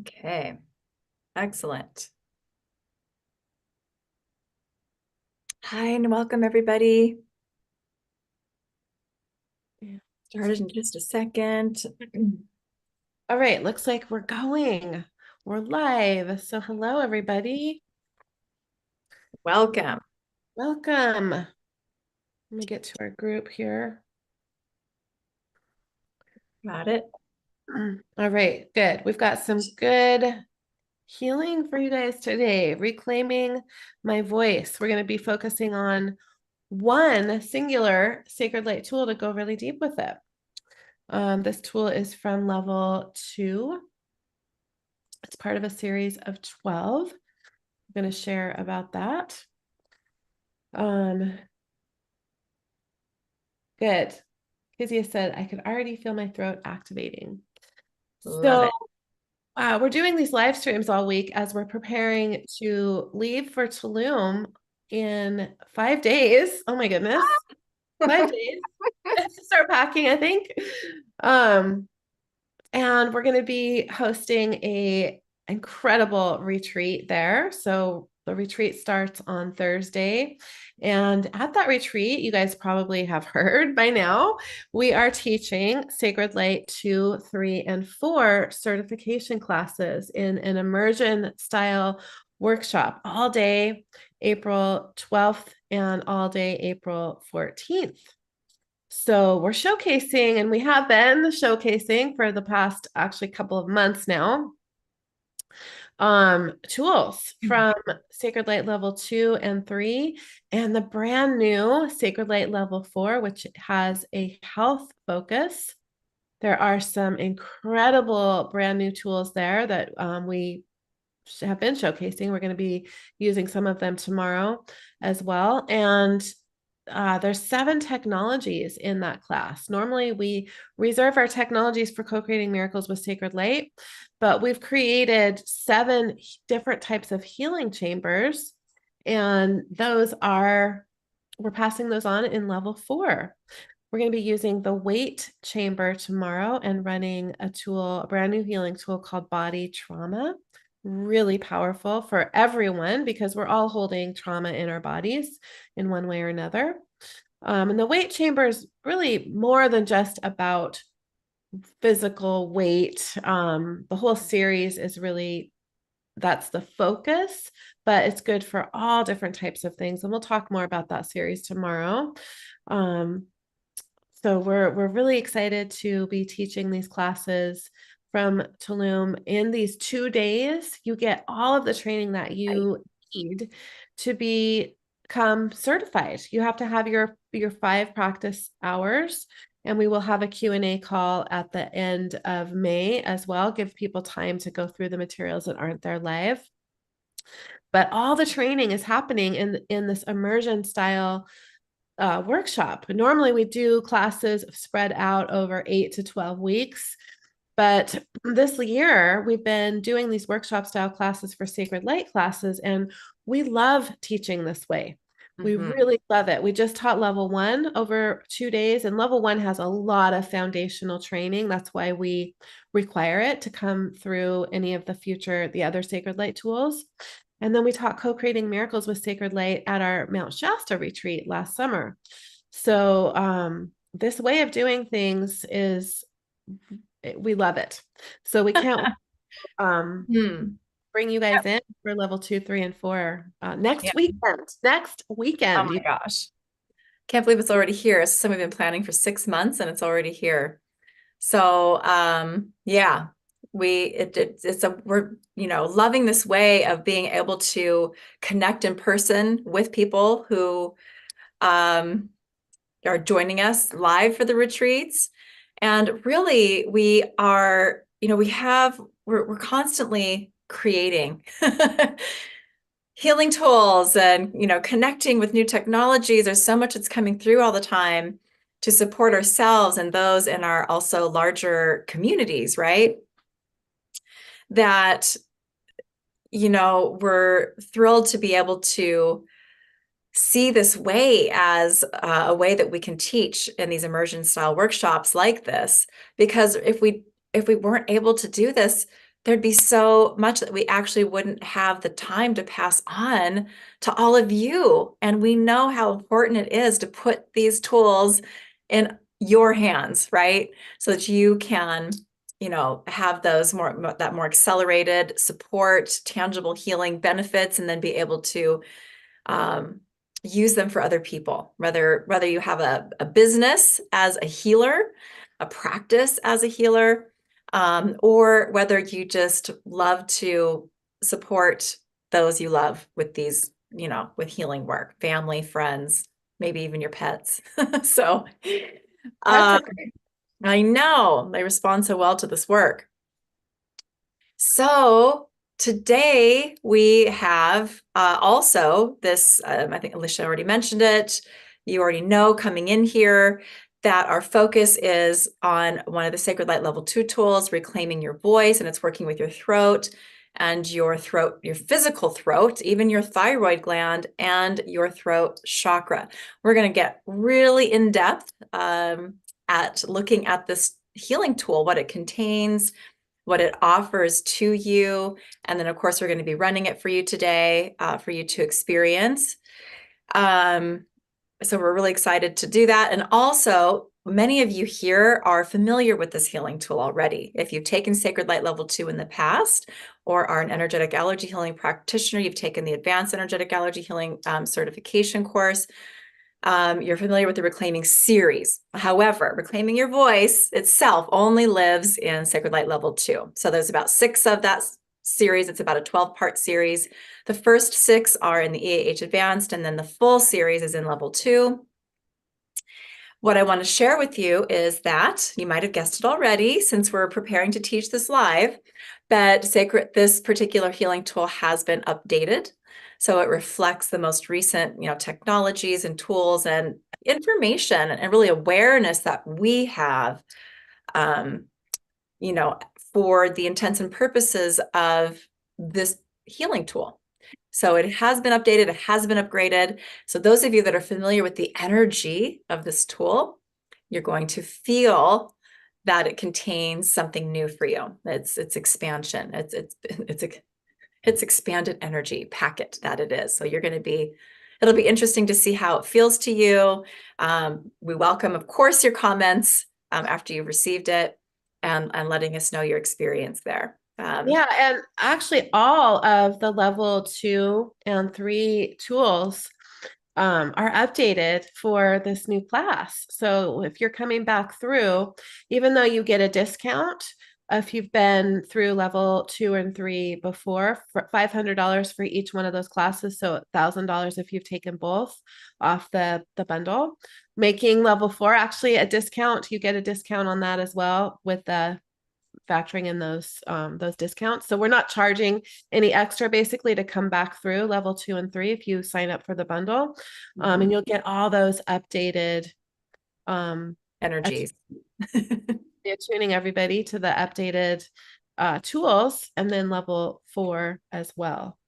Okay, excellent. Hi, and welcome everybody. Started in just a second. All right, looks like we're going. We're live. So hello, everybody. Welcome. Welcome. Let me get to our group here. Got it. All right, good. We've got some good healing for you guys today. Reclaiming my voice. We're going to be focusing on one singular sacred light tool to go really deep with it. This tool is from level 2. It's part of a series of 12. I'm going to share about that. Good. Kezia said, I could already feel my throat activating. Love So it. we're doing these live streams all week as we're preparing to leave for Tulum in 5 days. Oh my goodness. 5 days. Start packing, I think. And we're going to be hosting a incredible retreat there. So the retreat starts on Thursday. And at that retreat, you guys probably have heard by now, we are teaching Sacred Light 2, 3, and 4 certification classes in an immersion style workshop all day, April 12th, and all day, April 14th. So we're showcasing, and we have been showcasing for the past actually couple of months now, tools from Sacred Light level 2 and 3 and the brand new Sacred Light level 4, which has a health focus. There are some incredible brand new tools there that we have been showcasing. We're going to be using some of them tomorrow as well. And there's 7 technologies in that class. Normally, we reserve our technologies for co-creating miracles with Sacred Light, but we've created 7 different types of healing chambers, and we're passing those on in level 4. We're going to be using the weight chamber tomorrow and running a brand new healing tool called Body Trauma. Really powerful for everyone because we're all holding trauma in our bodies in one way or another. And the weight chamber is really more than just about physical weight. The whole series is really, that's the focus, but it's good for all different types of things. And we'll talk more about that series tomorrow. So we're really excited to be teaching these classes from Tulum in these 2 days. You get all of the training that you need to become certified. You have to have your 5 practice hours, and we will have a Q&A call at the end of May as well. Give people time to go through the materials that aren't there live. But all the training is happening in this immersion style workshop. Normally we do classes spread out over 8 to 12 weeks. But this year we've been doing these workshop style classes for Sacred Light classes, and we love teaching this way. We really love it. We just taught level 1 over 2 days, and level 1 has a lot of foundational training. That's why we require it to come through any of the other Sacred Light tools. And then we taught co-creating miracles with Sacred Light at our Mount Shasta retreat last summer. So this way of doing things we love it. So we can't bring you guys in for level 2, 3, and 4 next weekend. Oh my gosh. Can't believe it's already here. It's something we've been planning for 6 months and it's already here. So yeah, we're loving this way of being able to connect in person with people who are joining us live for the retreats. And really we're constantly creating healing tools and connecting with new technologies. There's so much that's coming through all the time to support ourselves and those in our also larger communities, right? That we're thrilled to be able to see this way as a way that we can teach in these immersion style workshops like this, because if we weren't able to do this, there'd be so much that we actually wouldn't have the time to pass on to all of you. And we know how important it is to put these tools in your hands, right? So that you can, have those more accelerated support, tangible healing benefits, and then be able to um, use them for other people, whether you have a business as a healer, a practice as a healer, or whether you just love to support those you love with these, with healing work, family, friends, maybe even your pets. So That's uh, a great. I know they respond so well to this work. So today we have also this, I think Alicia already mentioned it. You already know coming in here that our focus is on one of the Sacred Light Level 2 tools, reclaiming your voice, and it's working with your throat and your physical throat, even your thyroid gland and your throat chakra. We're going to get really in depth at looking at this healing tool, what it contains, what it offers to you. And then, of course, we're going to be running it for you today for you to experience. So we're really excited to do that. And also, many of you here are familiar with this healing tool already. If you've taken Sacred Light Level 2 in the past, or are an energetic allergy healing practitioner, you've taken the Advanced Energetic Allergy Healing certification course, you're familiar with the Reclaiming series. However, Reclaiming Your Voice itself only lives in Sacred Light Level 2. So there's about 6 of that series. It's about a 12-part series. The first 6 are in the EAH Advanced, and then the full series is in Level 2. What I want to share with you is that, you might have guessed it already since we're preparing to teach this live, but this particular healing tool has been updated. So it reflects the most recent, technologies and tools and information and really awareness that we have, um, for the intents and purposes of this healing tool. So it has been updated, it has been upgraded. So those of you that are familiar with the energy of this tool, you're going to feel that it contains something new for you. It's expansion. It's expanded energy packet that it is. So it'll be interesting to see how it feels to you. We welcome, of course, your comments after you've received it and letting us know your experience there. Yeah, and actually all of the level 2 and 3 tools are updated for this new class. So if you're coming back through, even though you get a discount, if you've been through level 2 and 3 before, for $500 for each one of those classes, so $1,000 if you've taken both off the bundle, making level 4 actually a discount. You get a discount on that as well with the factoring in those discounts. So we're not charging any extra basically to come back through level 2 and 3 if you sign up for the bundle. And you'll get all those updated Energies. attuning everybody to the updated tools, and then level 4 as well.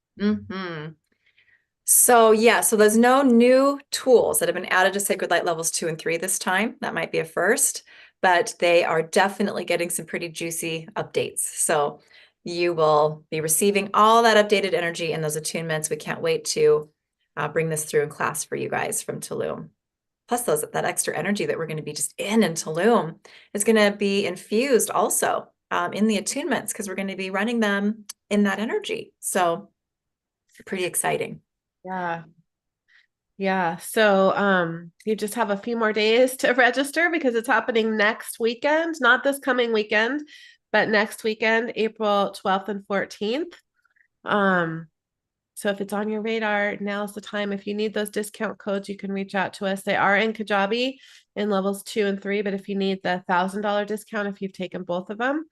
So there's no new tools that have been added to Sacred Light Levels 2 and 3 this time. That might be a first, but they are definitely getting some pretty juicy updates. So you will be receiving all that updated energy and those attunements. We can't wait to bring this through in class for you guys from Tulum. Plus that extra energy that we're going to be just in Tulum is going to be infused also in the attunements, because we're going to be running them in that energy. So pretty exciting. Yeah. Yeah. So you just have a few more days to register because it's happening next weekend, not this coming weekend, but next weekend, April 12th and 14th. So if it's on your radar, now's the time. If you need those discount codes, you can reach out to us. They are in Kajabi in levels 2 and 3, but if you need the $1,000 discount, if you've taken both of them,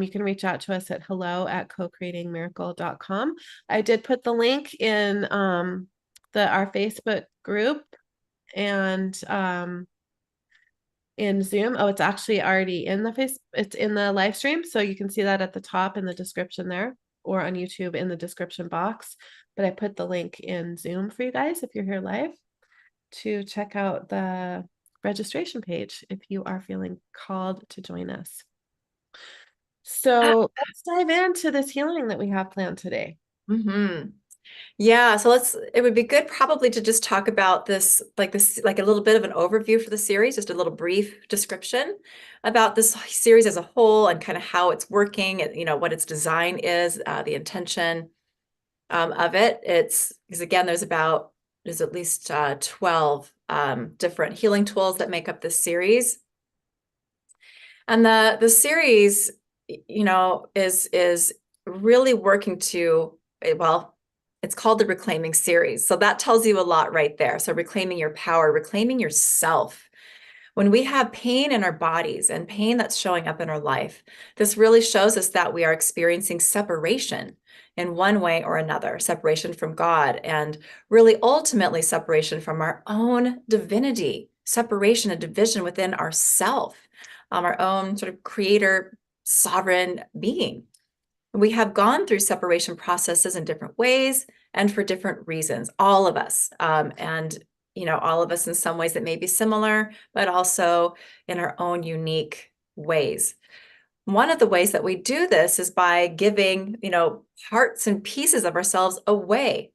you can reach out to us at hello@cocreatingmiracle.com. I did put the link in our Facebook group and in Zoom. Oh, it's actually already in it's in the live stream. So you can see that at the top in the description there, or on YouTube in the description box. But I put the link in Zoom for you guys if you're here live to check out the registration page if you are feeling called to join us. So let's dive into this healing that we have planned today. Mm-hmm. Yeah, so it would be good probably to just talk about this, like a little bit of an overview for the series, just a little brief description about this series as a whole and kind of how it's working, what its design is, the intention of it. It's because again, there's at least 12 different healing tools that make up this series. And the series, is really working to, well, it's called the Reclaiming series. So that tells you a lot right there. So reclaiming your power, reclaiming yourself. When we have pain in our bodies and pain that's showing up in our life, this really shows us that we are experiencing separation in one way or another, separation from God, and really ultimately separation from our own divinity, separation and division within ourself, our own sort of creator, sovereign being. We have gone through separation processes in different ways and for different reasons, all of us. And all of us in some ways that may be similar, but also in our own unique ways. One of the ways that we do this is by giving, parts and pieces of ourselves away,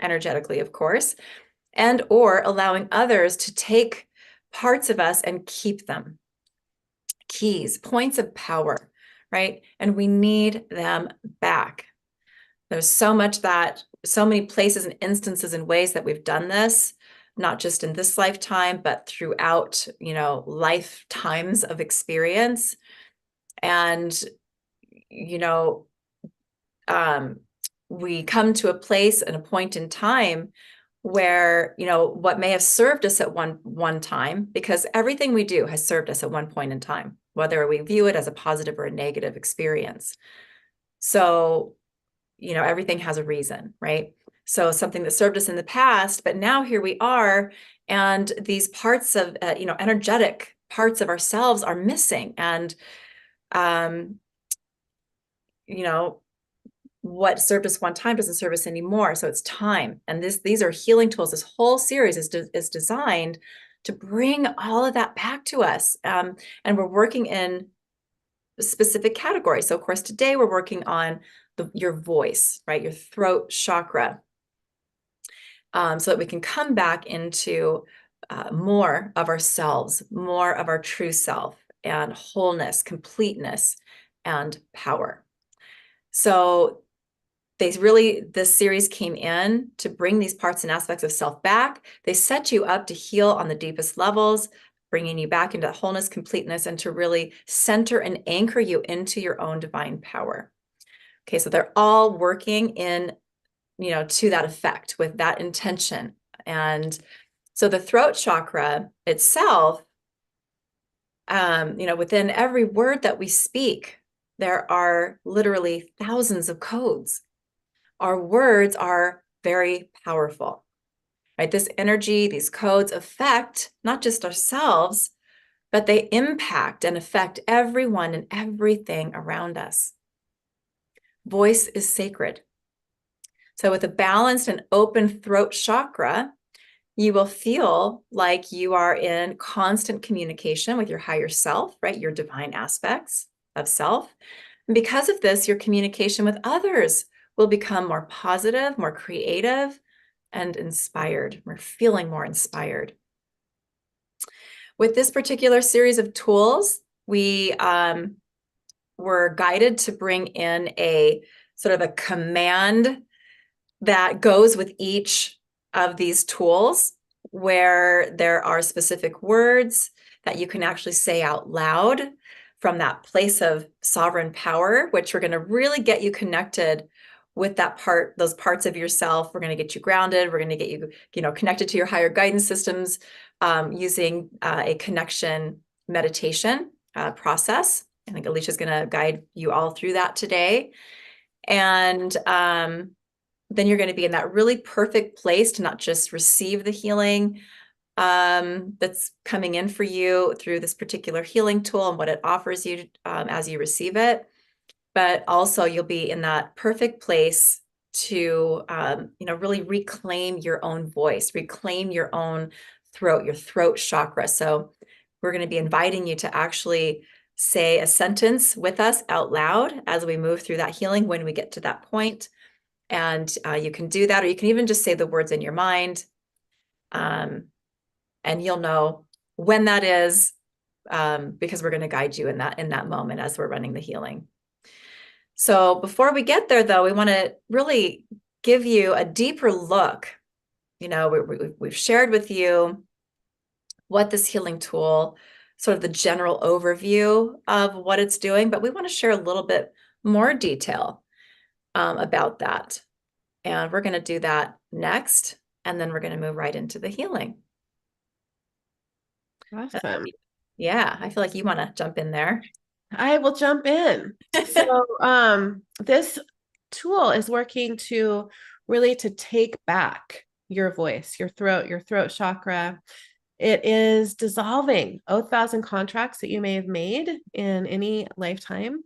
energetically, of course, and or allowing others to take parts of us and keep them. Keys, points of power, right? And we need them back. There's so many places and instances and ways that we've done this, not just in this lifetime, but throughout, lifetimes of experience. And, we come to a place and a point in time where, what may have served us at one time, because everything we do has served us at one point in time, whether we view it as a positive or a negative experience. So, everything has a reason, right? So something that served us in the past, but now here we are, and these parts of, energetic parts of ourselves are missing. And, what served us one time doesn't serve us anymore. So it's time. And these are healing tools. This whole series is designed to bring all of that back to us. And we're working in specific categories. So of course, today we're working on your voice, right? Your throat chakra. So that we can come back into more of ourselves, more of our true self, and wholeness, completeness, and power. So this series came in to bring these parts and aspects of self back. They set you up to heal on the deepest levels, bringing you back into wholeness, completeness, and to really center and anchor you into your own divine power. Okay, so they're all working in, to that effect with that intention. And so the throat chakra itself, within every word that we speak, there are literally thousands of codes. Our words are very powerful, right? This energy, these codes affect not just ourselves, but they impact and affect everyone and everything around us. Voice is sacred. So with a balanced and open throat chakra, you will feel like you are in constant communication with your higher self, right? Your divine aspects of self. And because of this, your communication with others will become more positive, more creative, and inspired. We're feeling more inspired. With this particular series of tools, we were guided to bring in a sort of a command that goes with each of these tools, where there are specific words that you can actually say out loud from that place of sovereign power, which are going to really get you connected with those parts of yourself. We're going to get you grounded. We're going to get you, connected to your higher guidance systems using a connection meditation process. I think Alicia's going to guide you all through that today. And then you're going to be in that really perfect place to not just receive the healing that's coming in for you through this particular healing tool and what it offers you as you receive it, but also you'll be in that perfect place to, really reclaim your own voice, reclaim your own throat, your throat chakra. So we're going to be inviting you to actually say a sentence with us out loud as we move through that healing when we get to that point. And you can do that, or you can even just say the words in your mind. And you'll know when that is, because we're going to guide you in that moment as we're running the healing. So before we get there, though, we want to really give you a deeper look. We've shared with you what this healing tool, sort of the general overview of what it's doing, but we want to share a little bit more detail about that. And we're going to do that next, and then we're going to move right into the healing. Awesome. Yeah, I feel like you want to jump in there. I will jump in. So this tool is working to really to take back your voice, your throat chakra. It is dissolving 1,000 contracts that you may have made in any lifetime,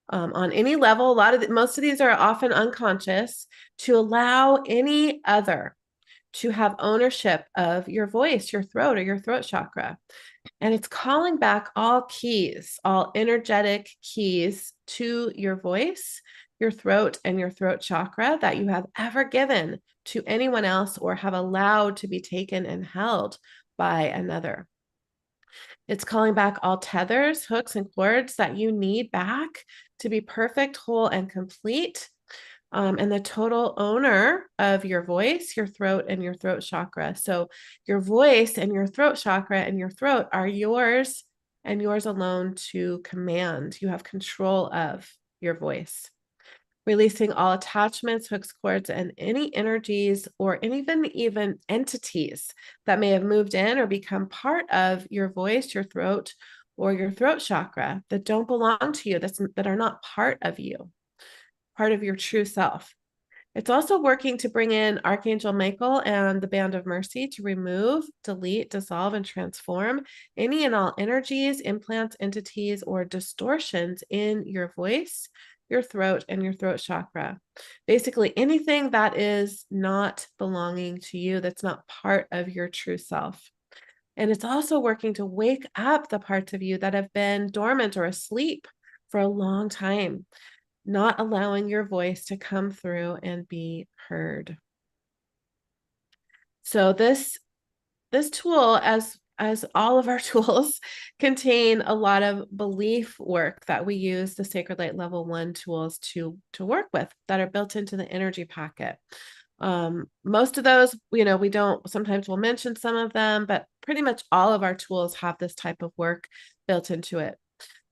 on any level. Most of these are often unconscious, to allow any other to have ownership of your voice, your throat, or your throat chakra. And it's calling back all keys, all energetic keys to your voice, your throat, and your throat chakra that you have ever given to anyone else or have allowed to be taken and held by another. It's calling back all tethers, hooks, and cords that you need back to be perfect, whole, and complete. And the total owner of your voice, your throat, and your throat chakra. So your voice and your throat chakra and your throat are yours and yours alone to command. You have control of your voice. Releasing all attachments, hooks, cords, and any energies or even entities that may have moved in or become part of your voice, your throat, or your throat chakra that don't belong to you, that are not part of you, part of your true self. It's also working to bring in Archangel Michael and the Band of Mercy to remove, delete, dissolve, and transform any and all energies, implants, entities, or distortions in your voice, your throat, and your throat chakra. Basically, anything that is not belonging to you, that's not part of your true self. And it's also working to wake up the parts of you that have been dormant or asleep for a long time, not allowing your voice to come through and be heard. So this tool, as all of our tools, contain a lot of belief work that we use the Sacred Light Level 1 tools to work with, that are built into the energy packet. Most of those, we don't, sometimes we'll mention some of them, but pretty much all of our tools have this type of work built into it.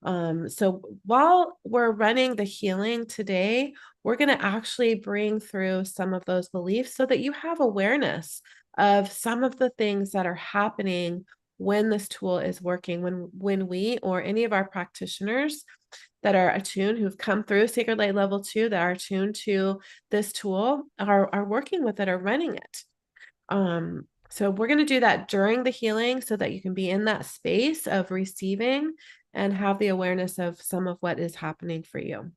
So while we're running the healing today, we're going to actually bring through some of those beliefs so that you have awareness of some of the things that are happening when this tool is working, when we or any of our practitioners that are attuned, who've come through Sacred Light Level 2, that are attuned to this tool, are working with it or running it. So we're going to do that during the healing so that you can be in that space of receiving and have the awareness of some of what is happening for you.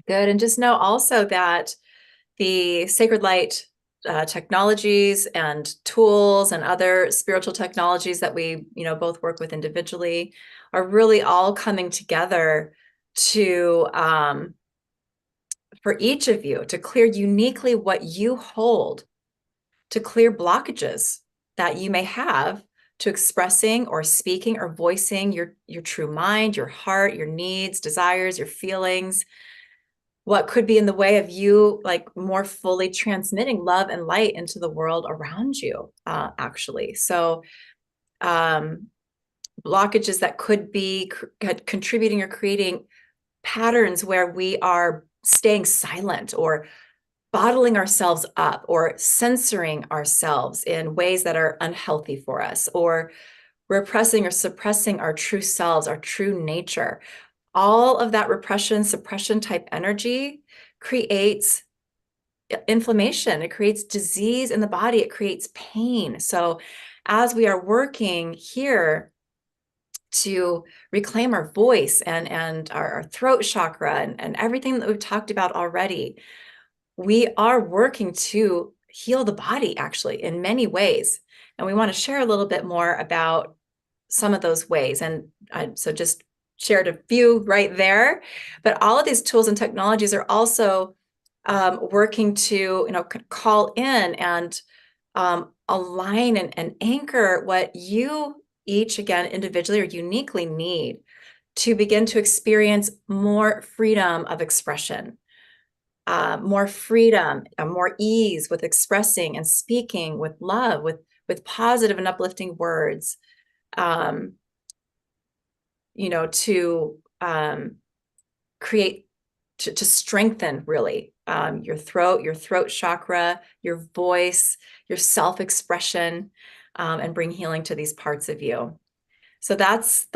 Good. And just know also that the Sacred Light technologies and tools and other spiritual technologies that we, both work with individually are really all coming together to, for each of you to clear uniquely what you hold, to clear blockages that you may have to expressing or speaking or voicing your true mind, your heart, your needs, desires, your feelings, what could be in the way of you, like, more fully transmitting love and light into the world around you, actually. So blockages that could be contributing or creating patterns where we are staying silent or bottling ourselves up or censoring ourselves in ways that are unhealthy for us, or repressing or suppressing our true selves, our true nature. All of that repression, suppression type energy creates inflammation. It creates disease in the body. It creates pain. So as we are working here to reclaim our voice and our throat chakra and everything that we've talked about already, we are working to heal the body, actually, in many ways. And we want to share a little bit more about some of those ways. And so just shared a few right there, but all of these tools and technologies are also working to, call in and align and anchor what you each, again, individually or uniquely need to begin to experience more freedom of expression, more freedom, more ease with expressing and speaking with love, with positive and uplifting words, to create, to strengthen really your throat chakra, your voice, your self-expression, and bring healing to these parts of you. So that's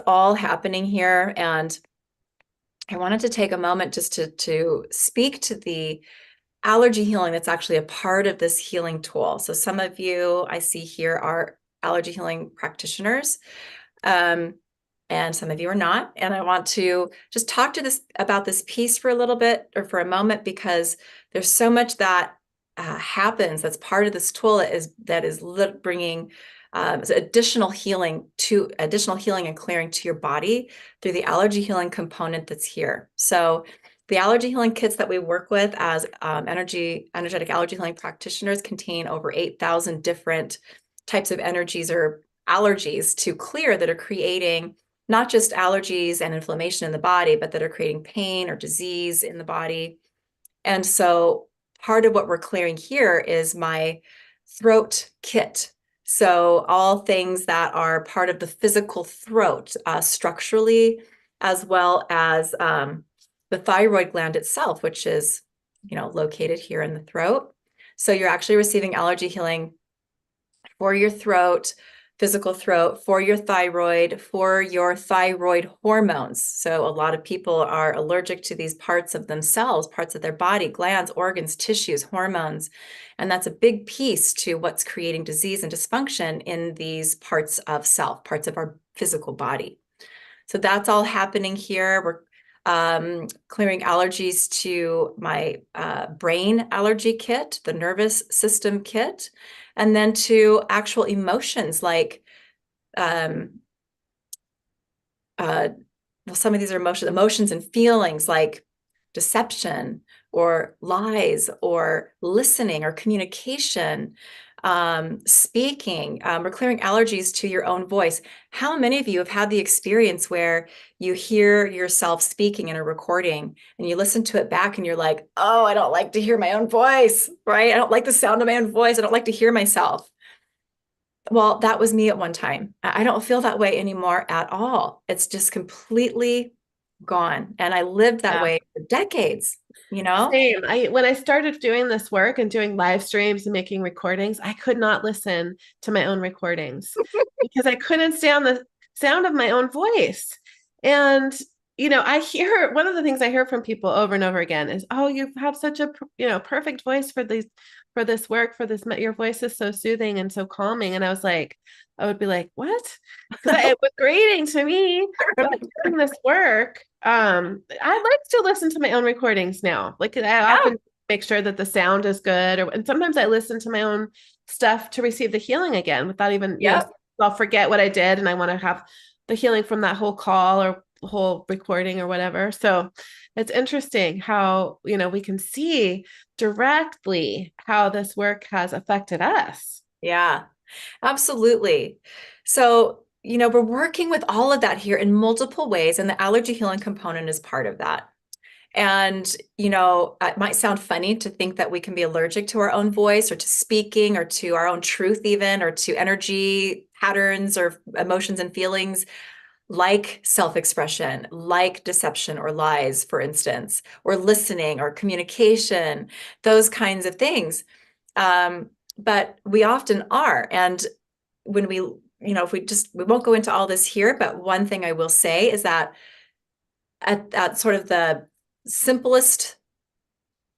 all happening here. And I wanted to take a moment just to speak to the allergy healing that's actually a part of this healing tool. So some of you I see here are allergy healing practitioners. And some of you are not. And I want to just talk to about this piece for a little bit, or for a moment, because there's so much that happens that's part of this tool that is bringing additional healing and clearing to your body through the allergy healing component that's here. So the allergy healing kits that we work with as energetic allergy healing practitioners contain over 8,000 different types of energies or allergies to clear that are creating not just allergies and inflammation in the body, but that are creating pain or disease in the body. And so part of what we're clearing here is my throat kit. So all things that are part of the physical throat, structurally, as well as the thyroid gland itself, which is, located here in the throat. So you're actually receiving allergy healing for your throat, physical throat, for your thyroid hormones. So a lot of people are allergic to these parts of themselves, parts of their body, glands, organs, tissues, hormones. And that's a big piece to what's creating disease and dysfunction in these parts of self, parts of our physical body. So that's all happening here. We're clearing allergies to my brain allergy kit, the nervous system kit, and then to actual emotions like, some of these are emotions and feelings like deception or lies or listening or communication, speaking. We're clearing allergies to your own voice. How many of you have had the experience where you hear yourself speaking in a recording and you listen to it back and you're like, oh, I don't like to hear my own voice, right? I don't like the sound of my own voice. I don't like to hear myself. Well, that was me at one time. I don't feel that way anymore at all. It's just completely gone. And I lived that way for decades, Same. When I started doing this work and doing live streams and making recordings, I could not listen to my own recordings because I couldn't stand the sound of my own voice. And I hear one of the things I hear from people over and over again is, "Oh, you have such a perfect voice for this work, for this. Your voice is so soothing and so calming." And I would be like, "What?" Because it was grating to me, but doing this work. I like to listen to my own recordings now. Like I often make sure that the sound is good, and sometimes I listen to my own stuff to receive the healing again without even, I'll forget what I did and I want to have the healing from that whole call or whole recording or whatever. So it's interesting how, we can see directly how this work has affected us. Yeah, absolutely. So, we're working with all of that here in multiple ways, and the allergy healing component is part of that. And, it might sound funny to think that we can be allergic to our own voice or to speaking or to our own truth even, or to energy patterns or emotions and feelings like self-expression, like deception or lies, for instance, or listening or communication, those kinds of things. But we often are. And when we won't go into all this here, but one thing I will say is that at sort of the simplest,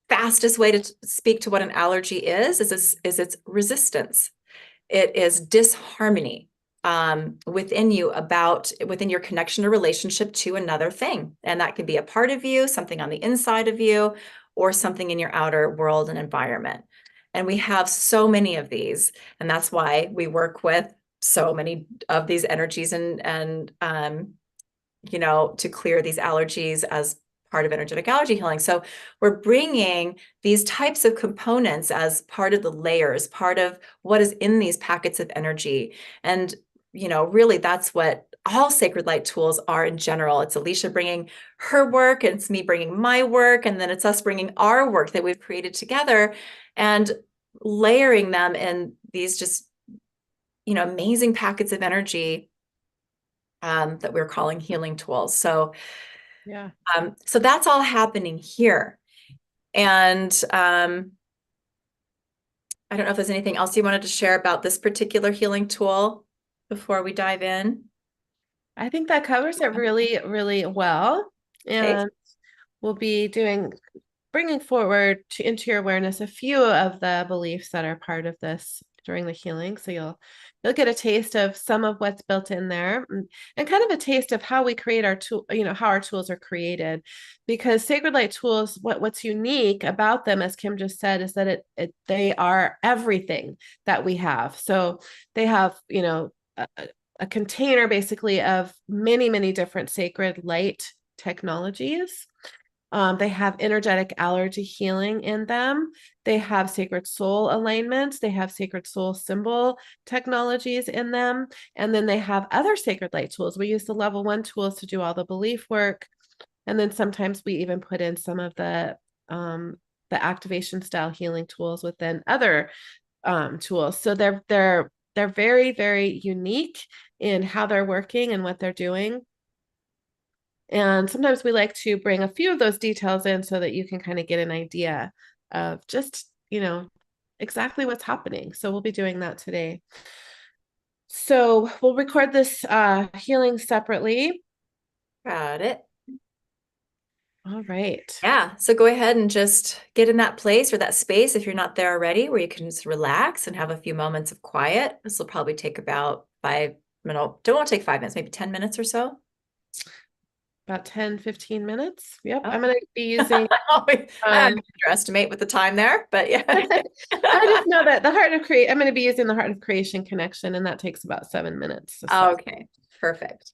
fastest way to speak to what an allergy is its resistance. It is disharmony within your connection or relationship to another thing. And that could be a part of you, something on the inside of you, or something in your outer world and environment. And we have so many of these. And that's why we work with so many of these energies and you know, to clear these allergies as part of energetic allergy healing. So we're bringing these types of components as part of the layers, part of what is in these packets of energy. And, you know, really that's what all sacred light tools are in general. It's Alicia bringing her work, and it's me bringing my work, and then it's us bringing our work that we've created together and layering them in these just, you know, amazing packets of energy that we're calling healing tools. So Yeah. so that's all happening here. And I don't know if there's anything else you wanted to share about this particular healing tool before we dive in. I think that covers it really, really well. Okay. And we'll be bringing forward into your awareness a few of the beliefs that are part of this during the healing. So you'll get a taste of some of what's built in there, and kind of a taste of how we create our tool, how our tools are created. Because sacred light tools, what's unique about them, as Kim just said, is that they are everything that we have. So they have, a container basically of many, many different sacred light technologies. They have energetic allergy healing in them. They have sacred soul alignments. They have sacred soul symbol technologies in them. And then they have other sacred light tools. We use the level 1 tools to do all the belief work. And then sometimes we even put in some of the activation style healing tools within other tools. So they're very, very unique in how they're working and what they're doing. And sometimes we like to bring a few of those details in so that you can kind of get an idea of just, exactly what's happening. So we'll be doing that today. So we'll record this healing separately. Got it. All right. Yeah. So go ahead and just get in that place or that space if you're not there already, where you can just relax and have a few moments of quiet. This will probably take about 5 minutes. Don't want to take 5 minutes, maybe 10 minutes or so. About 10, 15 minutes. Yep. Oh. I'm going to be using. I underestimate with the time there, but yeah. I just know that I'm going to be using the Heart of Creation connection, and that takes about 7 minutes. So. Okay, perfect.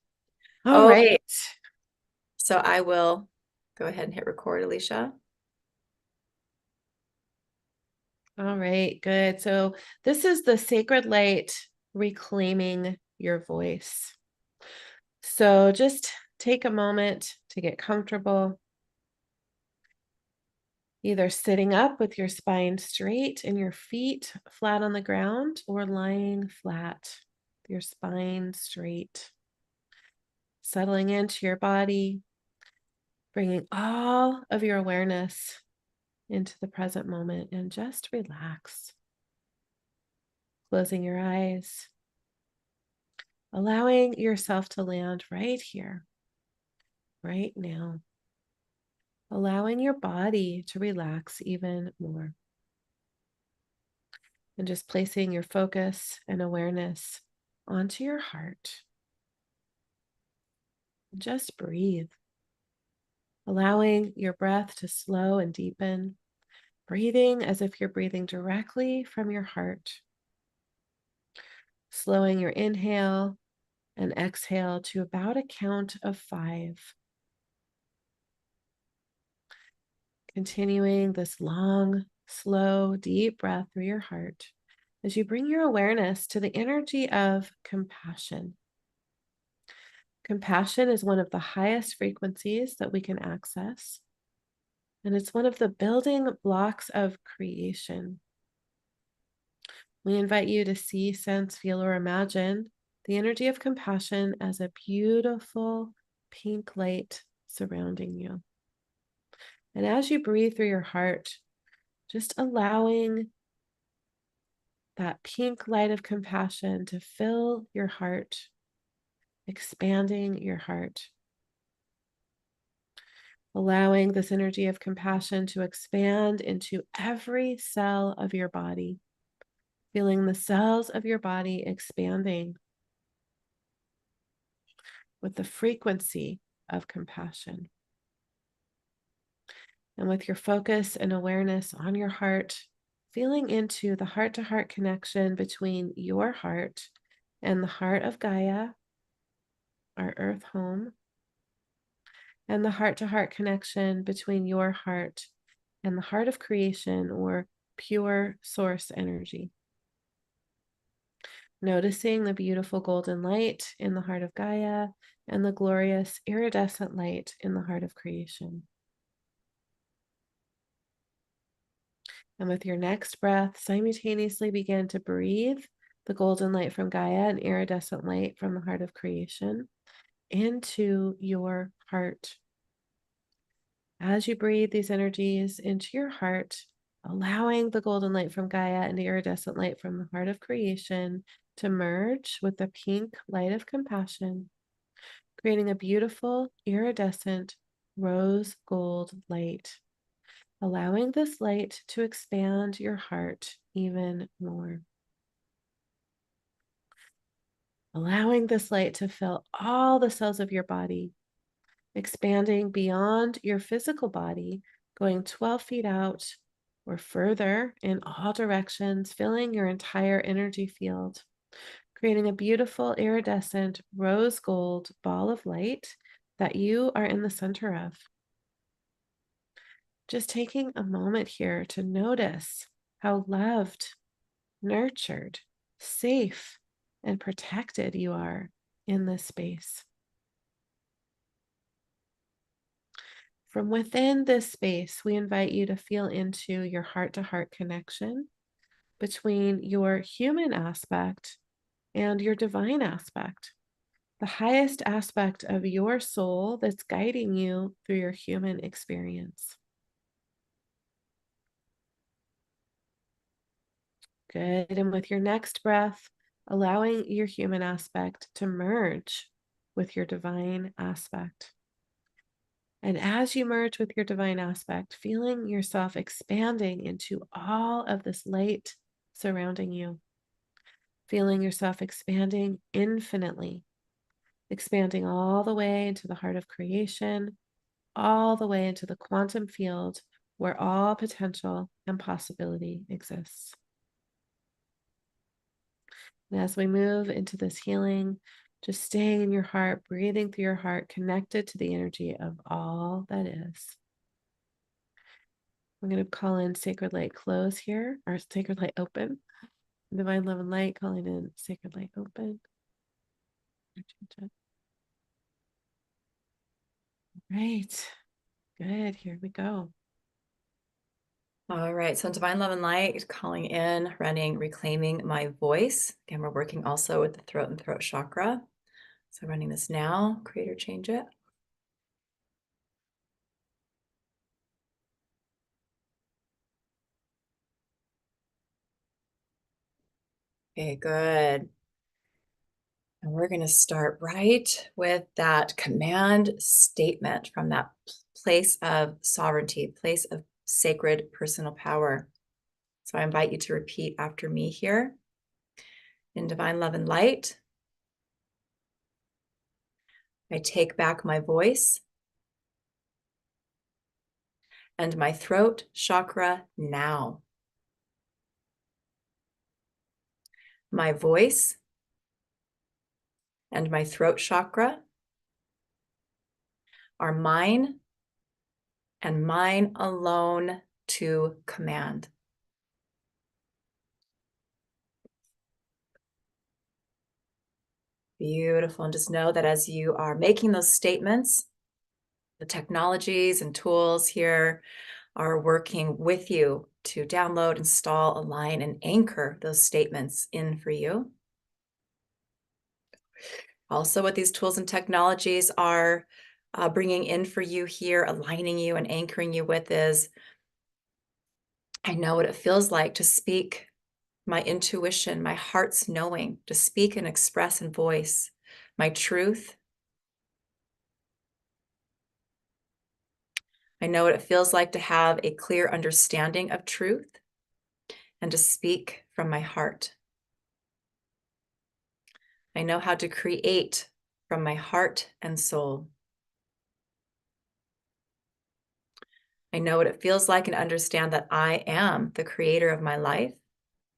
All right. So I will go ahead and hit record, Alicia. All right, good. So this is the sacred light reclaiming your voice. So just take a moment to get comfortable, either sitting up with your spine straight and your feet flat on the ground, or lying flat, your spine straight. Settling into your body, bringing all of your awareness into the present moment, and just relax. Closing your eyes, allowing yourself to land right here, right now, allowing your body to relax even more. And just placing your focus and awareness onto your heart. Just breathe, allowing your breath to slow and deepen, breathing as if you're breathing directly from your heart. Slowing your inhale and exhale to about a count of 5. Continuing this long, slow, deep breath through your heart as you bring your awareness to the energy of compassion. Compassion is one of the highest frequencies that we can access, and it's one of the building blocks of creation. We invite you to see, sense, feel, or imagine the energy of compassion as a beautiful pink light surrounding you. And as you breathe through your heart, just allowing that pink light of compassion to fill your heart, expanding your heart. Allowing this energy of compassion to expand into every cell of your body, feeling the cells of your body expanding with the frequency of compassion. And with your focus and awareness on your heart, feeling into the heart-to-heart connection between your heart and the heart of Gaia, our earth home, and the heart-to-heart connection between your heart and the heart of creation, or pure source energy. Noticing the beautiful golden light in the heart of Gaia and the glorious iridescent light in the heart of creation. And with your next breath, simultaneously begin to breathe the golden light from Gaia and iridescent light from the heart of creation into your heart. As you breathe these energies into your heart, allowing the golden light from Gaia and the iridescent light from the heart of creation to merge with the pink light of compassion, creating a beautiful iridescent rose gold light, allowing this light to expand your heart even more. Allowing this light to fill all the cells of your body, expanding beyond your physical body, going 12 feet out or further in all directions, filling your entire energy field, creating a beautiful iridescent rose gold ball of light that you are in the center of. Just taking a moment here to notice how loved, nurtured, safe, and protected you are in this space. From within this space, we invite you to feel into your heart-to-heart connection between your human aspect and your divine aspect, the highest aspect of your soul that's guiding you through your human experience. Good. And with your next breath, allowing your human aspect to merge with your divine aspect. And as you merge with your divine aspect, feeling yourself expanding into all of this light surrounding you, feeling yourself expanding infinitely, expanding all the way into the heart of creation, all the way into the quantum field where all potential and possibility exists. And as we move into this healing, just staying in your heart, breathing through your heart, connected to the energy of all that is. I'm going to call in sacred light close here, or sacred light open. Divine love and light, calling in sacred light open. Right. Good. Here we go. All right, so divine love and light, calling in, running, reclaiming my voice. Again, we're working also with the throat and throat chakra. So running this now, create or change it. Okay, good. And we're going to start right with that command statement from that place of sovereignty, place of sacred personal power. So I invite you to repeat after me here. In divine love and light, I take back my voice and my throat chakra now. My voice and my throat chakra are mine and mine alone to command. Beautiful. And just know that as you are making those statements, the technologies and tools here are working with you to download, install, align, and anchor those statements in for you. Also, what these tools and technologies are bringing in for you here, aligning you and anchoring you with is, I know what it feels like to speak my intuition, my heart's knowing, to speak and express and voice my truth. I know what it feels like to have a clear understanding of truth and to speak from my heart. I know how to create from my heart and soul. I know what it feels like and understand that I am the creator of my life,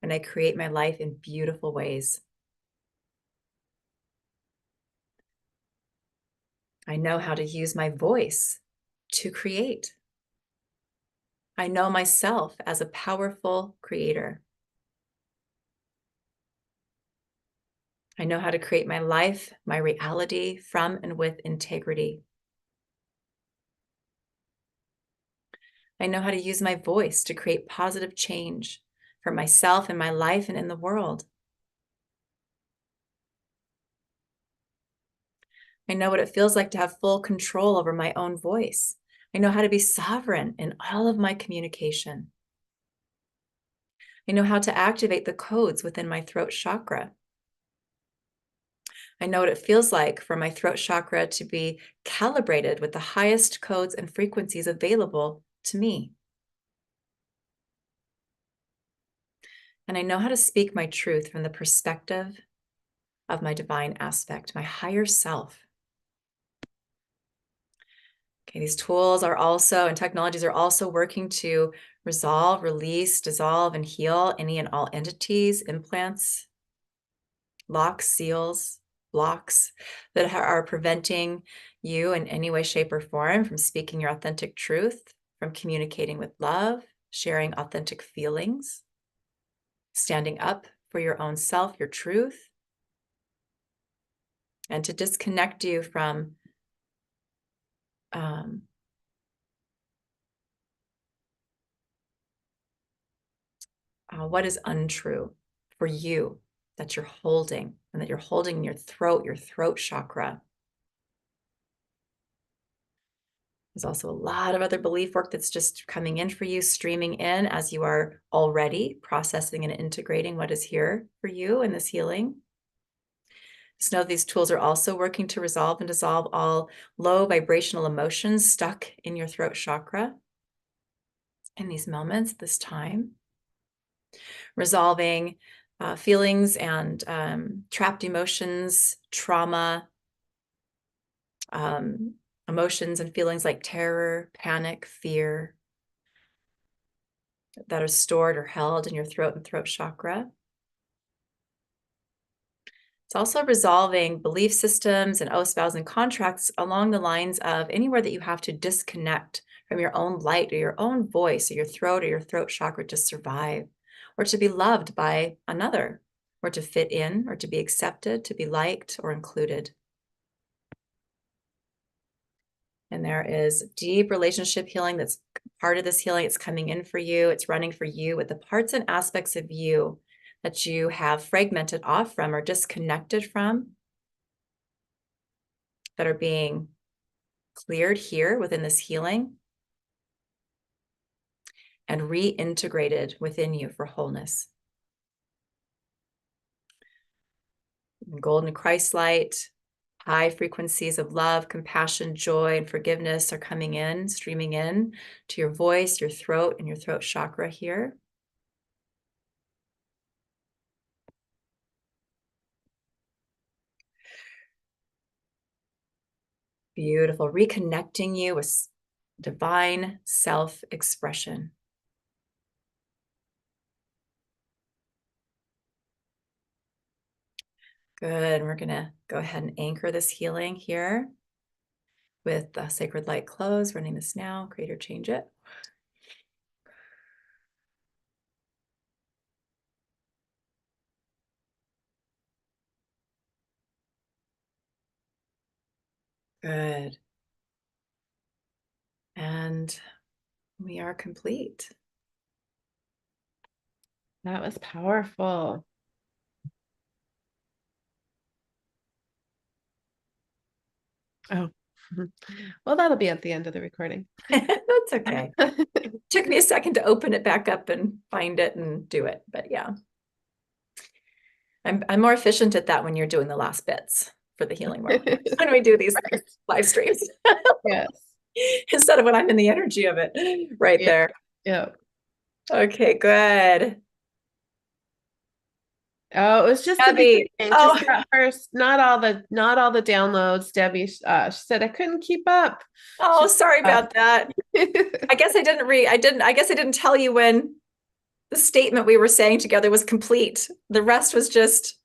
and I create my life in beautiful ways. I know how to use my voice to create. I know myself as a powerful creator. I know how to create my life, my reality from and with integrity. I know how to use my voice to create positive change for myself in my life and in the world. I know what it feels like to have full control over my own voice. I know how to be sovereign in all of my communication. I know how to activate the codes within my throat chakra. I know what it feels like for my throat chakra to be calibrated with the highest codes and frequencies available to me. And I know how to speak my truth from the perspective of my divine aspect, my higher self. Okay, these tools are also, and technologies are also working to resolve, release, dissolve, and heal any and all entities, implants, locks, seals, blocks that are preventing you in any way, shape, or form from speaking your authentic truth, from communicating with love, sharing authentic feelings, standing up for your own self, your truth, and to disconnect you from what is untrue for you that you're holding and that you're holding in your throat chakra. There's also a lot of other belief work that's just coming in for you, streaming in as you are already processing and integrating what is here for you in this healing. Just know these tools are also working to resolve and dissolve all low vibrational emotions stuck in your throat chakra in these moments, this time. Resolving feelings and trapped emotions, trauma, emotions and feelings like terror, panic, fear that are stored or held in your throat and throat chakra. It's also resolving belief systems and oaths, vows, and contracts along the lines of anywhere that you have to disconnect from your own light or your own voice or your throat chakra to survive, or to be loved by another, or to fit in, or to be accepted, to be liked or included. And there is deep relationship healing that's part of this healing. It's coming in for you. It's running for you with the parts and aspects of you that you have fragmented off from or disconnected from, that are being cleared here within this healing and reintegrated within you for wholeness. Golden Christ light, high frequencies of love, compassion, joy, and forgiveness are coming in, streaming in to your voice, your throat, and your throat chakra here. Beautiful. Reconnecting you with divine self-expression. Good. We're going to go ahead and anchor this healing here with the sacred light closed, running this now. Create or change it. Good. And we are complete. That was powerful. Oh, well, that'll be at the end of the recording. That's okay. Took me a second to open it back up and find it and do it, but yeah. I'm more efficient at that when you're doing the last bits for the healing work. When we do these live streams. Yes. Instead of when I'm in the energy of it right there. Yeah. Okay, good. Oh, it was just the Debbie. beginning. Just got first. Not all the downloads. Debbie, she said I couldn't keep up. Oh, sorry about that. I guess I didn't tell you when the statement we were saying together was complete. The rest was just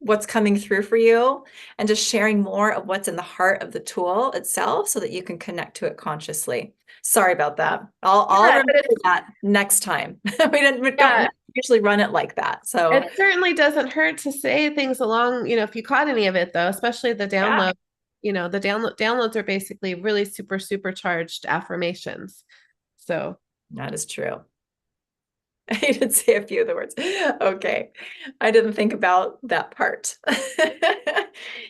what's coming through for you and just sharing more of what's in the heart of the tool itself so that you can connect to it consciously. Sorry about that. I'll Yeah, remember but that next time. We yeah, don't usually run it like that. So it certainly doesn't hurt to say things along, if you caught any of it though, especially the yeah, download, the downloads are basically really super supercharged affirmations. So that is true. I did say a few of the words. Okay. I didn't think about that part.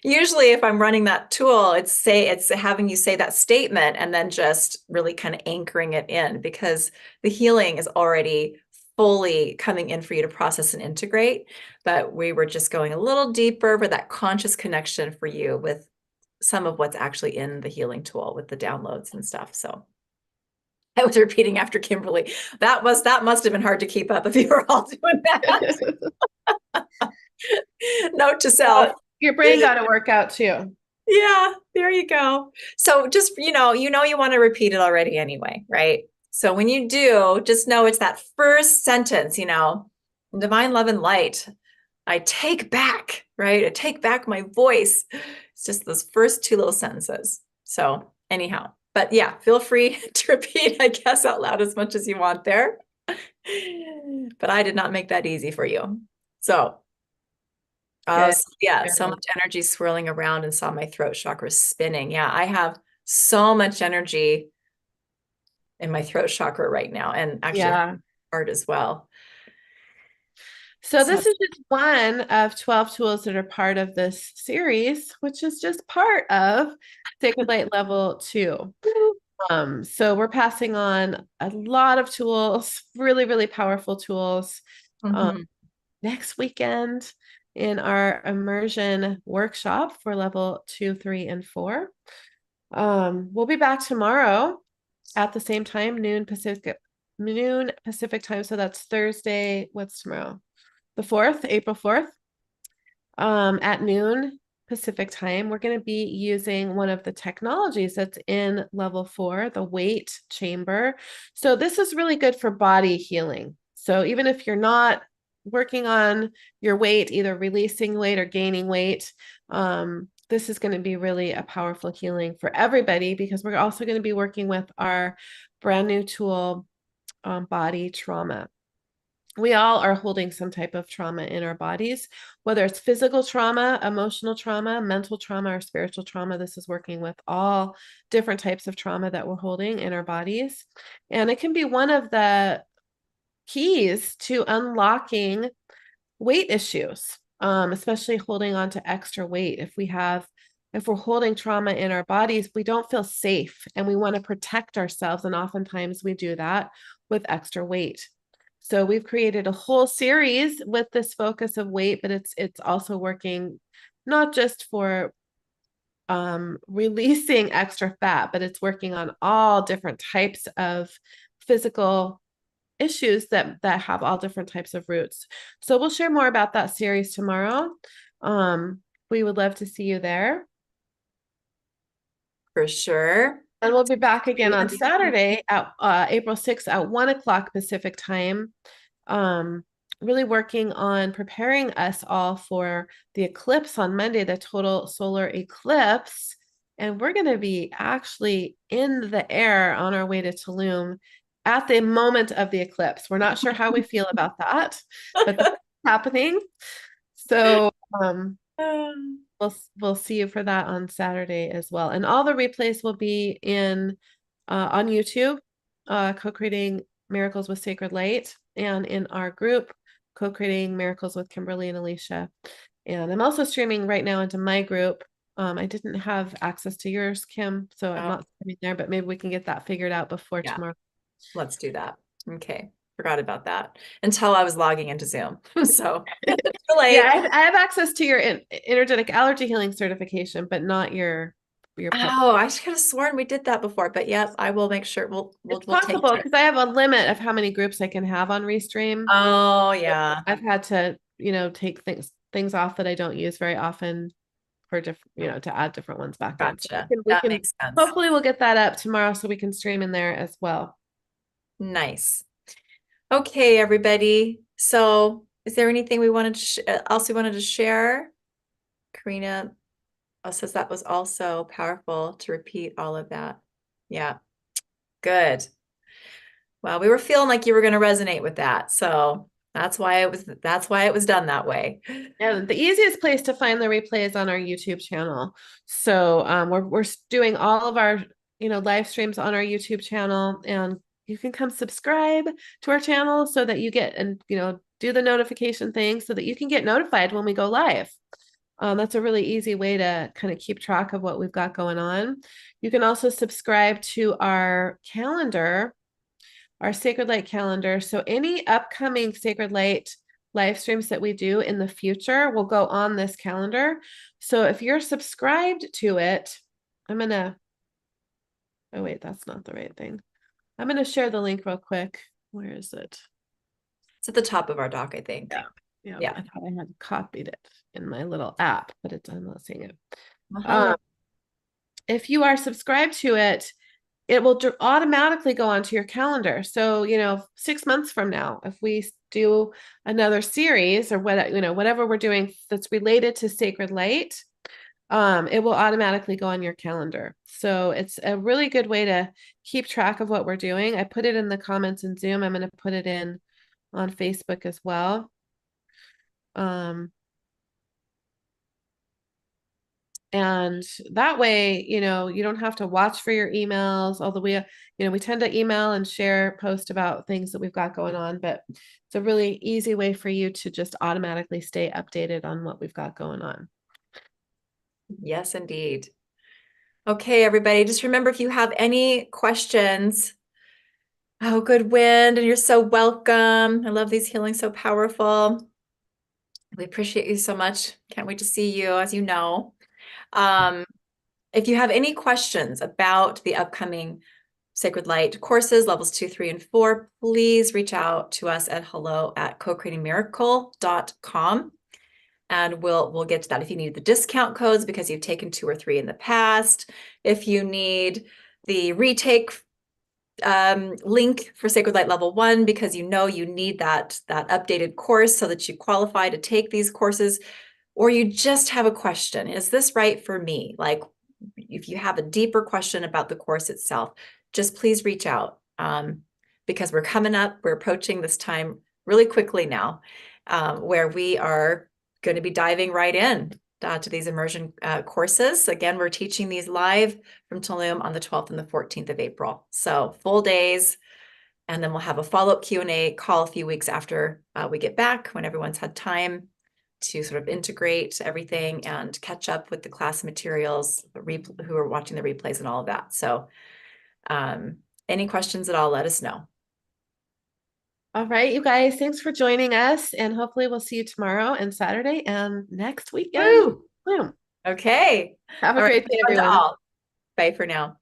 Usually if I'm running that tool, it's having you say that statement and then just really kind of anchoring it in because the healing is already fully coming in for you to process and integrate. But we were just going a little deeper for that conscious connection for you with some of what's actually in the healing tool with the downloads and stuff. So I was repeating after Kimberly. That must have been hard to keep up if you were all doing that. Note to self. your brain got to work out too. Yeah, there you go. So just, you want to repeat it already anyway, right? So when you do, just know it's that first sentence, divine love and light. I take back, right? I take back my voice. It's just those first two little sentences. So anyhow, but yeah, feel free to repeat, I guess, out loud as much as you want there. But I did not make that easy for you. So Good. yeah, so Good. much energy swirling around and saw my throat chakra spinning. Yeah, I have so much energy in my throat chakra right now, and actually Yeah. heart as well. So So this is just one of 12 tools that are part of this series, which is just part of Sacred Light Level 2. So we're passing on a lot of tools, really, really powerful tools. mhm. Next weekend in our immersion workshop for level 2, 3, and 4. We'll be back tomorrow at the same time, noon Pacific time. So that's Thursday. What's tomorrow? The 4th, April 4th, at noon Pacific time. We're going to be using one of the technologies that's in level 4, the weight chamber. So this is really good for body healing. So even if you're not working on your weight, either releasing weight or gaining weight, this is going to be really a powerful healing for everybody because we're also going to be working with our brand new tool, body trauma. We all are holding some type of trauma in our bodies, whether it's physical trauma, emotional trauma, mental trauma, or spiritual trauma. This is working with all different types of trauma that we're holding in our bodies. And it can be one of the keys to unlocking weight issues, especially holding on to extra weight. If we're holding trauma in our bodies, we don't feel safe and we want to protect ourselves. And oftentimes we do that with extra weight. So we've created a whole series with this focus of weight, but it's also working not just for releasing extra fat, but it's working on all different types of physical issues that have all different types of roots. So we'll share more about that series tomorrow. We would love to see you there. For sure. And we'll be back again on Saturday at April 6th at 1 o'clock Pacific time. Really working on preparing us all for the eclipse on Monday, the total solar eclipse. And we're going to be actually in the air on our way to Tulum at the moment of the eclipse. We're not sure how we feel about that, but that's happening. So we'll see you for that on Saturday as well. And all the replays will be in on YouTube, Co-Creating Miracles with Sacred Light, and in our group, Co-Creating Miracles with Kimberly and Alicia. And I'm also streaming right now into my group. I didn't have access to yours, Kim, so I'm not streaming there, but maybe we can get that figured out before tomorrow. Let's do that. Okay. Forgot about that until I was logging into Zoom. So too late. Yeah, I have access to your energetic allergy healing certification, but not your Oh, I could have sworn we did that before, but yep, I will make sure we'll It's take possible it. because I have a limit of how many groups I can have on Restream. Oh yeah. I've had to, take things off that I don't use very often for different, to add different ones back on. So Gotcha. we That can makes sense. hopefully we'll get that up tomorrow so we can stream in there as well. Nice. Okay, everybody. So is there anything else we wanted to share? Karina says that was also powerful to repeat all of that. Yeah, good. Well, we were feeling like you were going to resonate with that. So that's why it was done that way. Yeah, the easiest place to find the replay is on our YouTube channel. So we're doing all of our live streams on our YouTube channel, and you can come subscribe to our channel so that you get and do the notification thing so that you can get notified when we go live. That's a really easy way to kind of keep track of what we've got going on. You can also subscribe to our calendar, our Sacred Light calendar. So any upcoming Sacred Light live streams that we do in the future will go on this calendar. So if you're subscribed to it, oh wait, that's not the right thing. I'm going to share the link real quick. Where is it? It's at the top of our doc, I think. Yeah. I thought I had copied it in my little app, but I'm not seeing it. If you are subscribed to it, it will automatically go onto your calendar. So, 6 months from now, if we do another series or whatever we're doing that's related to Sacred Light, it will automatically go on your calendar. So it's a really good way to keep track of what we're doing. I put it in the comments in Zoom. I'm going to put it in on Facebook as well. And that way, you don't have to watch for your emails, although we tend to email and share post about things that we've got going on, but it's a really easy way for you to just automatically stay updated on what we've got going on. Yes, indeed. Okay, everybody, just remember if you have any questions, oh, good wind, and you're so welcome. I love these healings, so powerful. We appreciate you so much. Can't wait to see you, as you know. If you have any questions about the upcoming Sacred Light courses, levels 2, 3, and 4, please reach out to us at hello@co-creatingmiracle.com. And we'll get to that. If you need the discount codes because you've taken 2 or 3 in the past, if you need the retake link for Sacred Light Level 1 because you need that updated course so that you qualify to take these courses, or you just have a question, is this right for me? Like, if you have a deeper question about the course itself, just please reach out because we're approaching this time really quickly now where we are going to be diving right in to these immersion courses. Again, we're teaching these live from Tulum on the 12th and the 14th of April. So full days, and then we'll have a follow-up Q&A call a few weeks after we get back when everyone's had time to sort of integrate everything and catch up with the class materials, who are watching the replays and all of that. So any questions at all, let us know. All right, you guys, thanks for joining us, and hopefully we'll see you tomorrow and Saturday and next weekend. Woo! Okay. Have a great day, everyone. Bye for now.